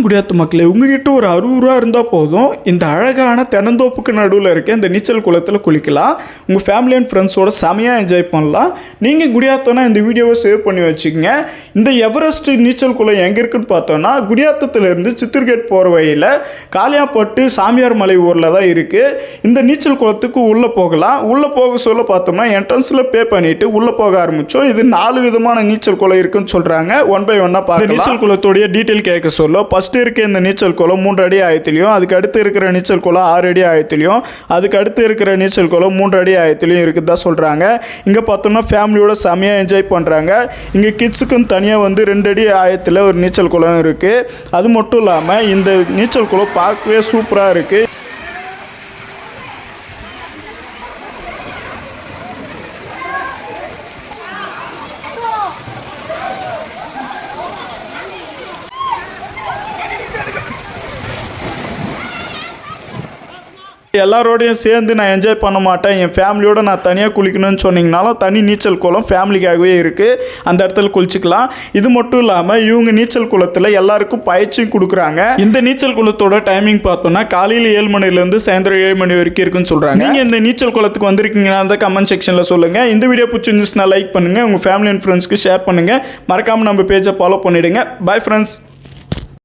குடியாத்த மக்களே, உங்ககிட்ட ஒரு 60 ரூபா இருந்தால் போதும், இந்த அழகான தென்னந்தோப்புக்கு நடுவில் இருக்க இந்த நீச்சல் குளத்தில் குளிக்கலாம். உங்கள் ஃபேமிலி அண்ட் ஃப்ரெண்ட்ஸோட செமையாக என்ஜாய் பண்ணலாம். நீங்கள் குடியாத்தோன்னா இந்த வீடியோவை சேவ் பண்ணி வச்சுக்கோங்க. இந்த எவரெஸ்ட் நீச்சல் குளம் எங்கே இருக்குன்னு பார்த்தோன்னா, குடியாத்தத்துலேருந்து சித்திர்கேட் போகிற வழியில் காளியாப்பட்டு சாமியார் மலை ஊரில் தான் இருக்குது. இந்த நீச்சல் குளத்துக்கு உள்ளே போகலாம். உள்ளே போக சொல்ல பார்த்தோம்னா என்ட்ரன்ஸில் பே பண்ணிவிட்டு உள்ளே போக ஆரம்பித்தோம். இது 4 விதமான நீச்சல் குளம் இருக்குன்னு சொல்கிறாங்க. ஒன் பை ஒன்னாக பார்க்கலாம். நீச்சல் குளத்தோடைய டீட்டெயில் கேட்க சொல்ல, ஃபஸ்ட்டு இருக்க இந்த நீச்சல் குளம் 3 அடி ஆயத்திலையும், அதுக்கு அடுத்து இருக்கிற நீச்சல் குளம் 6 அடி ஆயத்திலையும், அதுக்கு அடுத்து இருக்கிற நீச்சல் குளம் 3 அடி ஆயத்திலையும் இருக்குது தான் சொல்கிறாங்க. இங்கே பார்த்தோம்னா ஃபேமிலியோட செமையாக என்ஜாய் பண்ணுறாங்க. இங்கே கிட்ஸுக்குன்னு தனியாக 2 அடி ஆயத்தில் ஒரு நீச்சல் குளம் இருக்குது. அது மட்டும் இல்லாமல் இந்த நீச்சல் குளம் பார்க்கவே சூப்பராக இருக்குது. எல்லாரோடையும் சேர்ந்து நான் என்ஜாய் பண்ண மாட்டேன், என் ஃபேமிலியோடு நான் தனியாக குளிக்கணும்னு சொன்னீங்கனாலும் தனி நீச்சல் குளம் ஃபேமிலிக்காகவே இருக்குது. அந்த இடத்துல குளிச்சுக்கலாம். இது மட்டும் இல்லாமல் இவங்க நீச்சல் குளத்தில் எல்லாருக்கும் பயிற்சியும் கொடுக்குறாங்க. இந்த நீச்சல் குளத்தோட டைமிங் பார்த்தோன்னா காலையில் 7 மணிலேருந்து சாயந்தரம் 7 மணி வரைக்கும் இருக்குன்னு சொல்கிறாங்க. நீங்கள் இந்த நீச்சல் குளத்துக்கு வந்திருக்கீங்கன்னா அந்த கமெண்ட் செக்ஷனில் சொல்லுங்கள். இந்த வீடியோ பிடிச்சிருந்துச்சுன்னா லைக் பண்ணுங்கள், உங்கள் ஃபேமிலி அண்ட் ஃப்ரெண்ட்ஸ்க்கு ஷேர் பண்ணுங்கள். மறக்காமல் நம்ம பேஜை ஃபாலோ பண்ணிவிடுங்க. Bye friends.